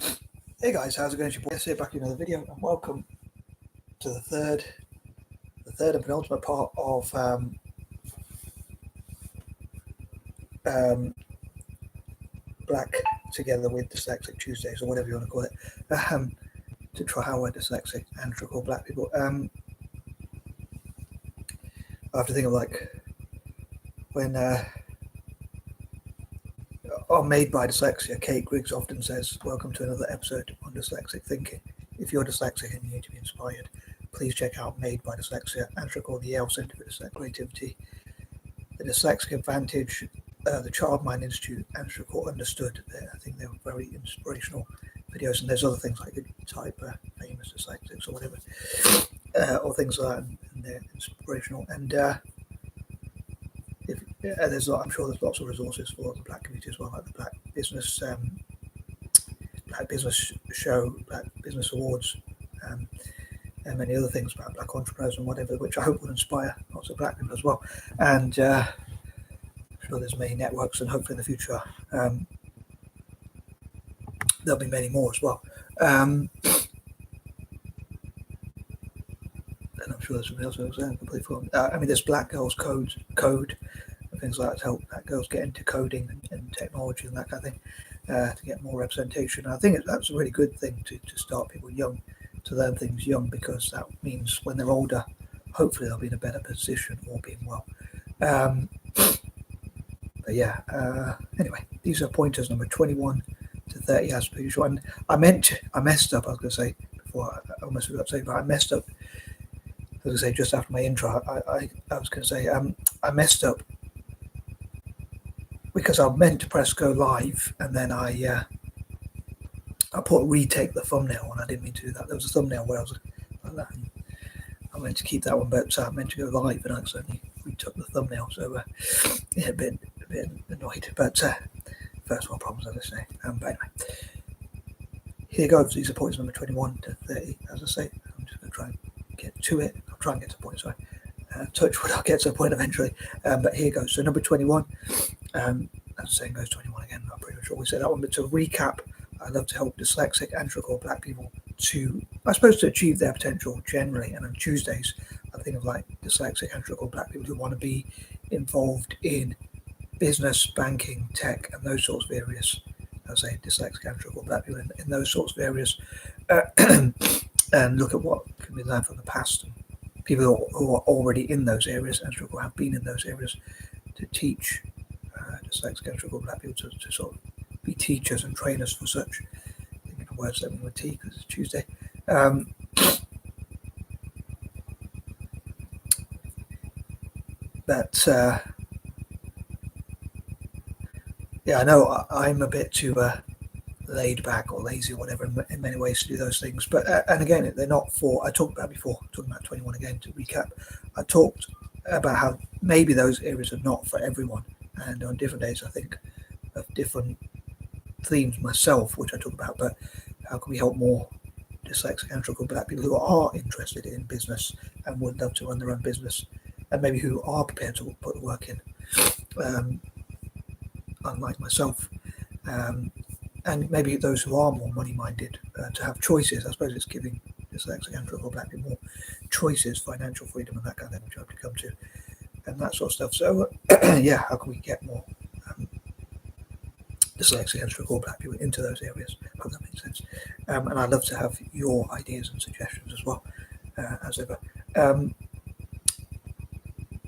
Hey guys, how's it going? It's your boy S here, back in another video, and welcome to the third and penultimate part of Black Together with Dyslexic Tuesdays, or whatever you want to call it, to try how we're dyslexic and to call black people. I have to think of like when on Made by Dyslexia, Kate Griggs often says, "Welcome to another episode on dyslexic thinking. If you're dyslexic and you need to be inspired, please check out Made by Dyslexia and the Yale Centre for Dyslexic Creativity, the Dyslexic Advantage, the Child Mind Institute, and Understood." I think they were very inspirational videos, and there's other things like the type famous dyslexics or whatever, or things like that, and they're inspirational. And I'm sure there's lots of resources for the Black community as well, like the Black Business Show, Black Business Awards, and many other things about Black entrepreneurs and whatever, which I hope will inspire lots of Black people as well. And I'm sure there's many networks, and hopefully in the future there'll be many more as well. And I'm sure there's something else I was saying completely forgotten. There's Black Girls Code and things like that to help Black girls get into coding and technology and that kind of thing, to get more representation. And I think that's a really good thing to start people young, to learn things young, because that means when they're older, hopefully they'll be in a better position or being well. Anyway, these are pointers number 21 to 30 as per usual. And I messed up, I was going to say, before I almost forgot to say, but I messed up. I was going to say just after my intro, I was going to say I messed up because I meant to press go live, and then I put retake the thumbnail, and I didn't mean to do that. There was a thumbnail where I was like that, and I meant to keep that one, but I meant to go live, and I accidentally retook the thumbnail. So a bit annoyed, but first world problems, as I say. But anyway, here goes. These are points number 21 to 30, as I say. I'm just going to try and get to it. I'll try and get to the point. Sorry, touch wood. I'll get to the point eventually. But here goes. So number 21. As the saying goes, 21 again. I'm pretty much always say that one. But to recap, I love to help dyslexic and trickle Black people to achieve their potential generally. And on Tuesdays, I think of like dyslexic and trickle Black people who want to be involved in business, banking, tech, and those sorts of areas. I say dyslexic and trickle Black people in those sorts of areas, and look at what can be learned from the past. And people who are already in those areas and trickle have been in those areas to teach dyslexic and trickle Black people to sort of be teachers and trainers for such. Thinking of words that begin with T because it's Tuesday. I know I'm a bit too laid back or lazy or whatever in many ways to do those things. But and again, they're not for. I talked about before, talking about 21 again to recap. I talked about how maybe those areas are not for everyone, and on different days I think of different themes myself, which I talk about. But how can we help more dyslexic and trickle Black people who are interested in business and would love to run their own business, and maybe who are prepared to put the work in, unlike myself, and maybe those who are more money-minded to have choices. I suppose it's giving dyslexic and trickle Black people more choices, financial freedom and that kind of thing, which I have to come to, and that sort of stuff. So how can we get more dyslexic and trickle Black people into those areas? I hope that makes sense. And I'd love to have your ideas and suggestions as well, as ever.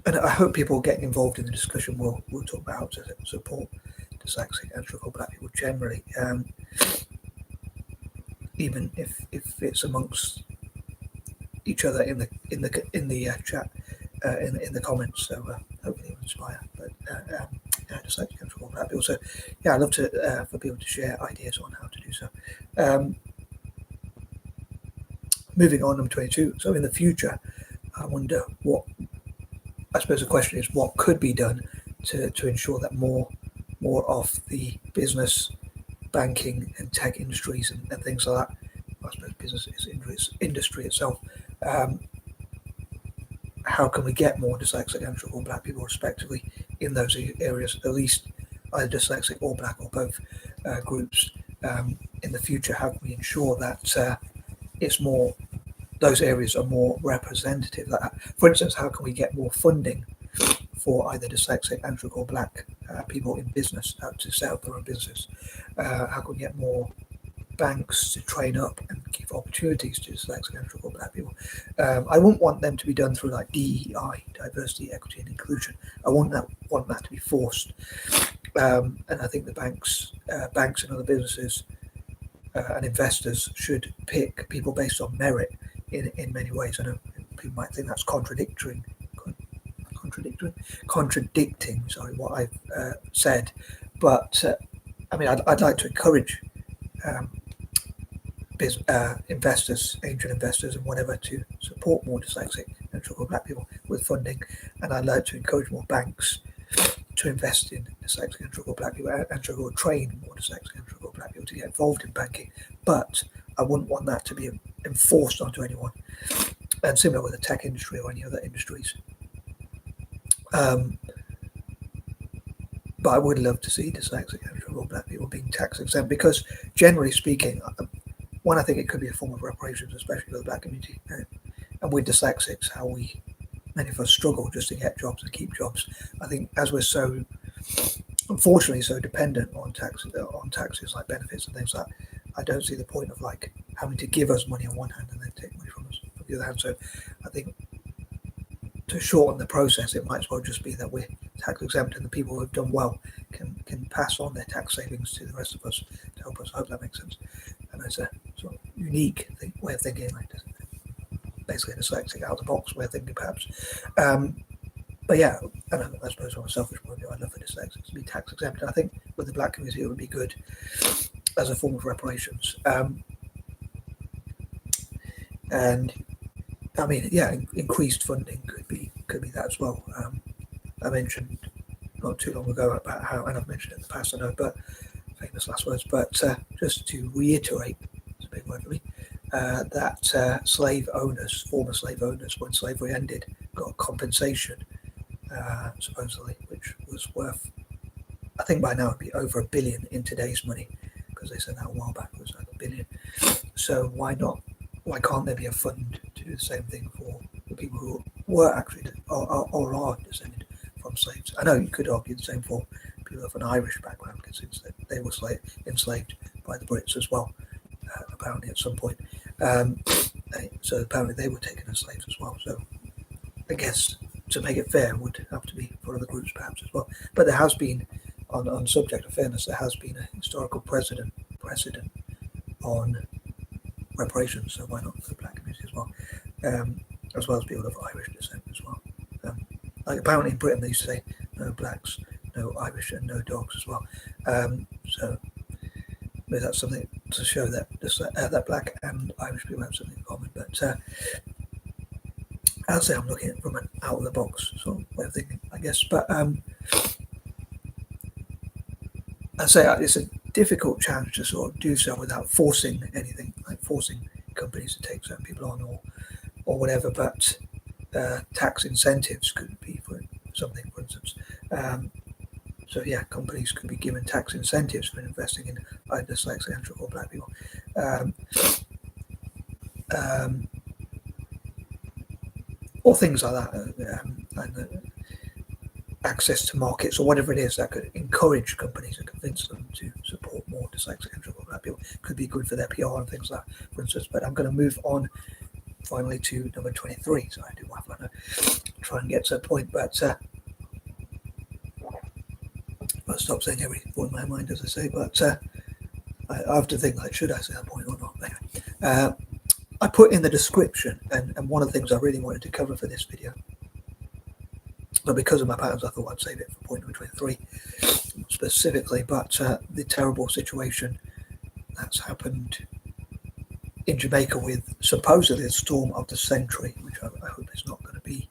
And I hope people getting involved in the discussion will talk about how to support dyslexic and trickle Black people generally, even if it's amongst each other in the chat, in the comments. So hopefully it will inspire. But dyslexic and trickle Black people. So I'd love to for people to share ideas on how to do so. Moving on, number 22. So in the future, I wonder what. I suppose the question is what could be done to ensure that more of the business, banking and tech industries and things like that, I suppose business is industry itself, how can we get more dyslexic and trickle Black people respectively in those areas, at least either dyslexic or Black or both groups, in the future, how can we ensure that it's more, those areas are more representative? Like, for instance, how can we get more funding for either dyslexic, and/or black people in business to set up their own business? How can we get more banks to train up and give opportunities to dyslexic, and/or black people? I wouldn't want them to be done through like DEI, diversity, equity, and inclusion. I want that to be forced. And I think the banks and other businesses and investors should pick people based on merit in many ways. I know people might think that's contradicting. Sorry, what I've said, but I mean, I'd like to encourage investors, angel investors, and whatever, to support more dyslexic and black people with funding, and I'd like to encourage more banks to invest in dyslexic and black people, and train more dyslexic and black people to get involved in banking. But I wouldn't want that to be enforced onto anyone, and similar with the tech industry or any other industries. But I would love to see dyslexic and black people being tax exempt, because generally speaking, one, I think it could be a form of reparations, especially for the black community. And with dyslexics, how many of us struggle just to get jobs and keep jobs. I think as we're so, unfortunately, so dependent on taxes like benefits and things like that, I don't see the point of like having to give us money on one hand and then take money from us on the other hand. So I think to shorten the process, it might as well just be that we're tax exempt, and the people who have done well can pass on their tax savings to the rest of us to help us. I hope that makes sense. And it's a sort of unique way of thinking, like basically a dyslexic, out of the box way of thinking, perhaps. But yeah, I suppose from a selfish point of view, I'd love for dyslexics to be tax exempt. And I think with the black community, it would be good as a form of reparations. And I mean, yeah, increased funding could be that as well. I mentioned not too long ago about how, and I've mentioned it in the past, I know, but famous last words, but just to reiterate, it's a big word for me, that slave owners, former slave owners, when slavery ended, got compensation, supposedly, which was worth, I think by now it'd be over $1 billion in today's money, because they said that a while back it was like $1 billion. So why can't there be a fund to do the same thing for the people who were actually or are descended from slaves? I know you could argue the same for people of an Irish background, because they were enslaved by the Brits as well, apparently at some point. So apparently they were taken as slaves as well. So I guess to make it fair would have to be for other groups perhaps as well. But there has been, on the subject of fairness, there has been a historical precedent on reparations, so why not for the black community as well as people of Irish descent as well. Like apparently in Britain they used to say no blacks, no Irish, and no dogs as well. So maybe that's something to show that that black and Irish people have something in common. But I'll say I'm looking at it from an out of the box sort of way of thinking, I guess. But I say it's a difficult challenge to sort of do so without forcing anything, like forcing companies to take certain people on or whatever. But tax incentives could be for something, for instance. So yeah, companies could be given tax incentives for investing in either dyslexic and/or black people. Or things like that, and access to markets or whatever it is that could encourage companies and convince them to support more dyslexic and black people. Could be good for their PR and things like that, for instance. But I'm going to move on finally to number 23. So I do want to try and get to a point, but I'll stop saying every point in my mind, as I say. But I have to think, like, should I say that point or not? Anyway, I put in the description, and one of the things I really wanted to cover for this video, but because of my patterns, I thought I'd save it for point number 23 specifically. But the terrible situation that's happened in Jamaica with supposedly the storm of the century, which I hope is not going to be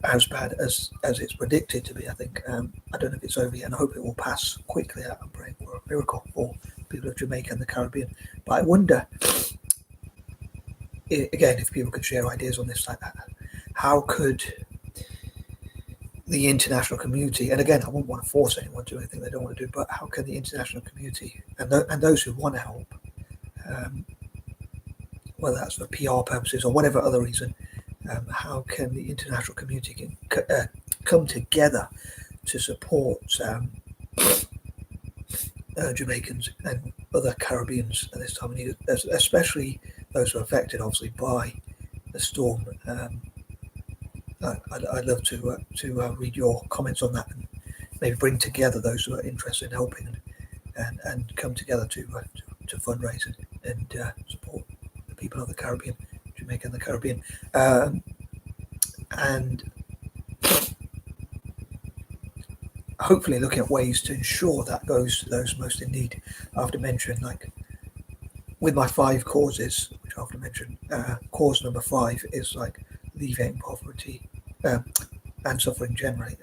as bad as it's predicted to be. I think I don't know if it's over yet, and I hope it will pass quickly. I'm praying for a miracle for people of Jamaica and the Caribbean. But I wonder, again, if people could share ideas on this, like that, how could the international community, and again, I wouldn't want to force anyone to do anything they don't want to do, but how can the international community and those who want to help, whether that's for PR purposes or whatever other reason, how can the international community come together to support Jamaicans and other Caribbeans at this time of need, especially those who are affected, obviously, by the storm. I'd love to read your comments on that and maybe bring together those who are interested in helping and come together to fundraise and support the people of the Caribbean, Jamaica and the Caribbean, and hopefully looking at ways to ensure that goes to those most in need. After mentioning, like with my 5 causes, which I often mention, cause number 5 is like alleviating poverty and suffering generally,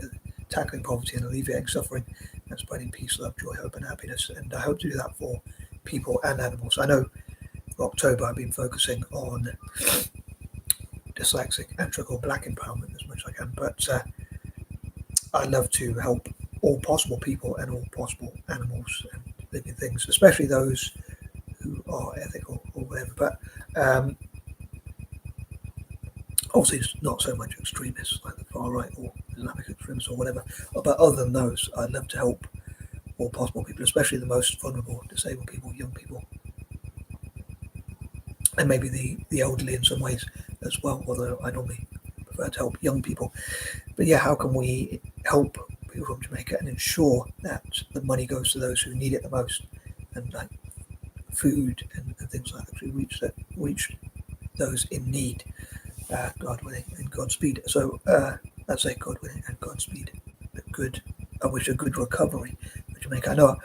tackling poverty and alleviating suffering and spreading peace, love, joy, hope and happiness. And I hope to do that for people and animals. I know for October I've been focusing on dyslexic and so-called black empowerment as much as I can, but I love to help all possible people and all possible animals and living things, especially those who are ethical or whatever, but obviously it's not so much extremists like the far right or Islamic extremists or whatever, but other than those, I'd love to help all possible people, especially the most vulnerable, disabled people, young people, and maybe the elderly in some ways as well, although I normally prefer to help young people. But yeah, how can we help people from Jamaica and ensure that the money goes to those who need it the most, and like food and things like that, to reach those in need, God willing and Godspeed. So let's say God willing and Godspeed. I wish a good recovery for Jamaica. I know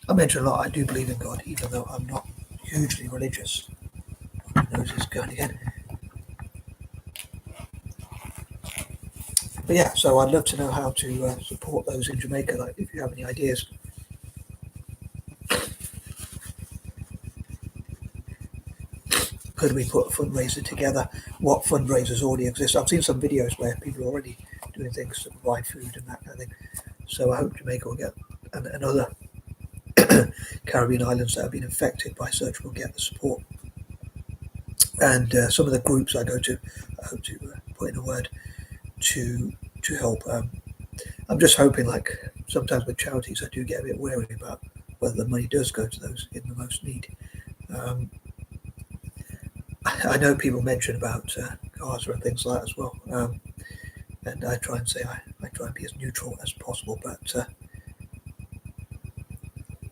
I mentioned a lot, I do believe in God, even though I'm not hugely religious. My nose is going again. But yeah, so I'd love to know how to support those in Jamaica. Like, if you have any ideas, could we put a fundraiser together? What fundraisers already exist? I've seen some videos where people are already doing things to provide food and that kind of thing. So I hope Jamaica will get, and other Caribbean islands that have been affected by such will get the support. And some of the groups I go to, I hope to put in a word to help. I'm just hoping, like sometimes with charities, I do get a bit wary about whether the money does go to those in the most need. I know people mention about Gaza and things like that as well, and I try and say I try and be as neutral as possible, but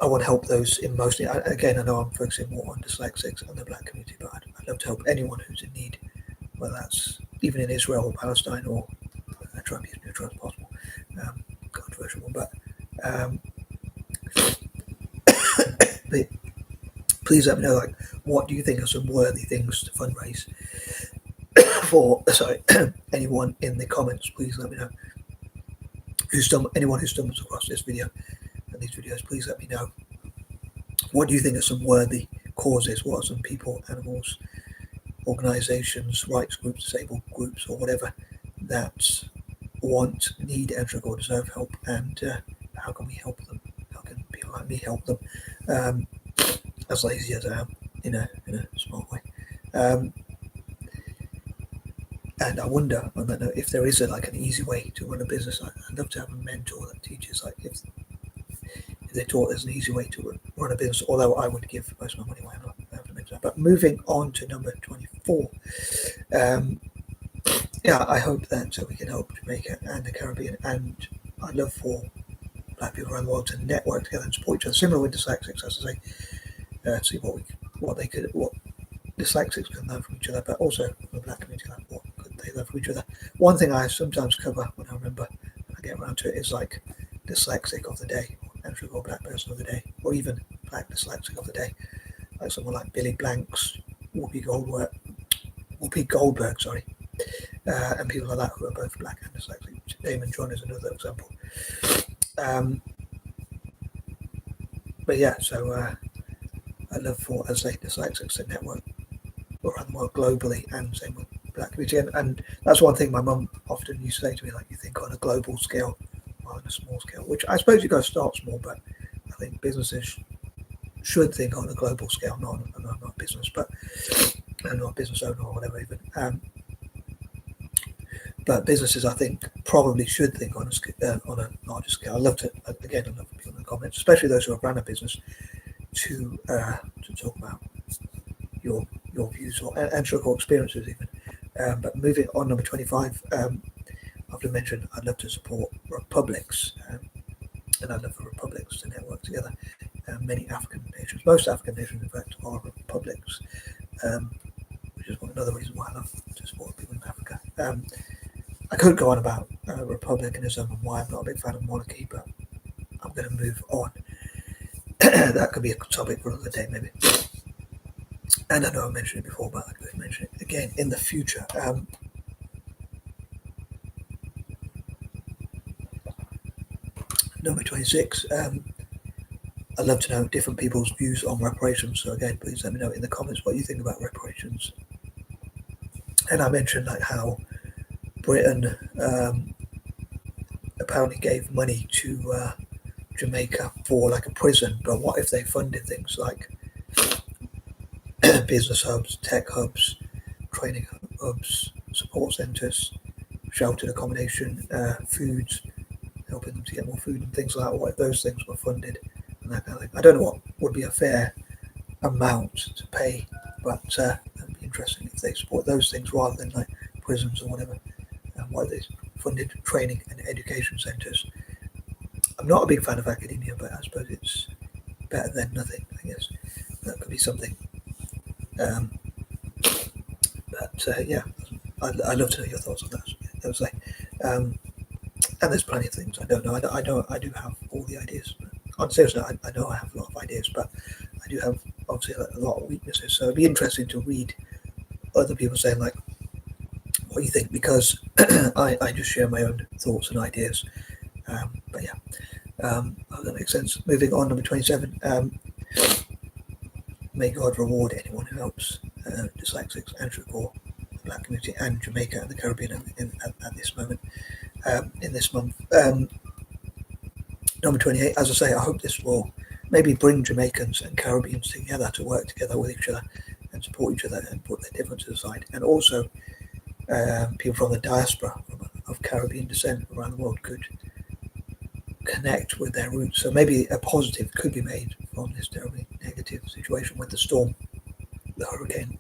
I want to help those in most need. Again, I know I'm focusing more on dyslexics and the black community, but I'd love to help anyone who's in need, whether that's even in Israel or Palestine, or I try and be as neutral as possible. Controversial, but please let me know, like, what do you think are some worthy things to fundraise for? Sorry, anyone in the comments, please let me know. Anyone who stumbles across this video and these videos, please let me know. What do you think are some worthy causes? What are some people, animals, organisations, rights groups, disabled groups, or whatever that need, and or deserve help, and how can we help them? How can people like me help them? As lazy as I am, in a smart way. And I wonder, on that note, if there is like an easy way to run a business. I'd love to have a mentor that teaches, like, if they taught there's an easy way to run a business, although I would give most of my money away. I'm not going to mention that. But moving on to number 24. Yeah, I hope that we can help Jamaica and the Caribbean, and I'd love for black people around the world to network together and support each other, similar with dyslexics, as I say, see what dyslexics can learn from each other, but also the black community, like, what could they learn from each other. One thing I sometimes cover when I remember, when I get around to it, is like dyslexic of the day, or black person of the day, or even black dyslexic of the day, like someone like Billy Blanks, Whoopi Goldberg, and people like that who are both black and dyslexic. Damon John is another example. But yeah, so I love for, as I say, dyslexics to network around the world globally, and same with black community, and that's one thing my mum often used to say to me, like, you think on a global scale rather than a small scale, which I suppose you got to start small, but I think businesses should think on a global scale, not business, but not a business owner or whatever even. But businesses, I think, probably should think on a larger scale. I love to people in the comments, especially those who have run a business, to talk about your views and share experiences even. But moving on, number 25, after mentioned, I'd love to support republics, and I'd love for republics to network together. Many African nations, most African nations, in fact, are republics, which is another reason why I love to support people in Africa. I could go on about republicanism and why I'm not a big fan of monarchy, but I'm going to move on. That could be a topic for another day, maybe. And I know I mentioned it before, but I could mention it again in the future. Number 26. I'd love to know different people's views on reparations. So again, please let me know in the comments what you think about reparations. And I mentioned like how Britain apparently gave money to Jamaica for like a prison, but what if they funded things like business hubs, tech hubs, training hubs, support centres, sheltered accommodation, foods, helping them to get more food and things like that? What if those things were funded and that kind of thing? I don't know what would be a fair amount to pay, but that'd be interesting if they support those things rather than like prisons or whatever. Why they funded training and education centres. I'm not a big fan of academia, but I suppose it's better than nothing, I guess. That could be something. Yeah, I'd love to know your thoughts on that. And there's plenty of things I don't know. I do have all the ideas. On a serious note, I know I have a lot of ideas, but I do have obviously a lot of weaknesses. So it'd be interesting to read other people saying like, what do you think? Because I just share my own thoughts and ideas. But yeah, that makes sense. Moving on, number 27. May God reward anyone who helps dyslexics and support the Black community and Jamaica and the Caribbean at this moment, in this month. Number 28, as I say, I hope this will maybe bring Jamaicans and Caribbeans together to work together with each other and support each other and put their differences aside. And also, people from the diaspora of Caribbean descent around the world could connect with their roots. So maybe a positive could be made from this terribly negative situation with the storm, the hurricane.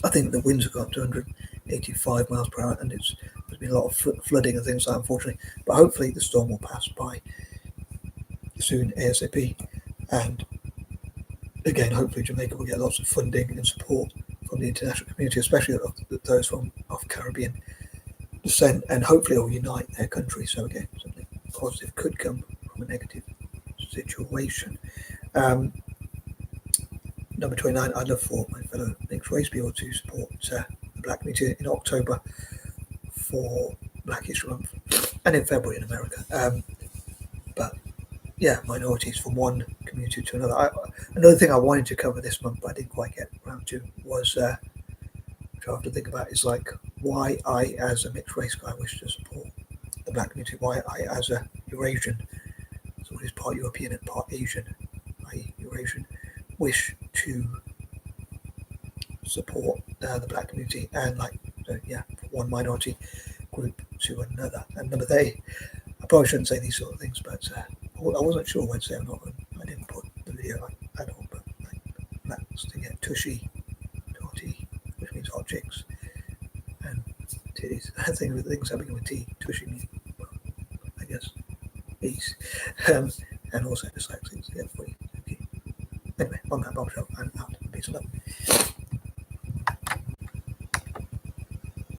I think the winds have got 285 miles per hour, and there's been a lot of flooding and things like that, unfortunately. But hopefully the storm will pass by soon, ASAP. And again, hopefully Jamaica will get lots of funding and support from the international community, especially those of Caribbean descent, and hopefully it will unite their country. So again, something positive could come from a negative situation. Number 29, I'd love for my fellow mixed race people to support the Black community in October for Black History Month, and in February in America. But yeah, minorities from one community to another. Another thing I wanted to cover this month, but I didn't quite get around to, was which I have to think about, is like why I, as a mixed race guy, wish to support the Black community. Why I, as a Eurasian, so it is part European and part Asian, i.e. Eurasian, wish to support the Black community, and from one minority group to another. And number 30, I probably shouldn't say these sort of things, but I wasn't sure when to say or not. I didn't put the video at all, but that's to get tushy, totty, which means hot chicks, and titties. I think the things that begin with T, tushy means, well, I guess, peace, and also dyslexics. Yeah, for you. Okay. Anyway, on that bombshell, I'm out. Peace and love.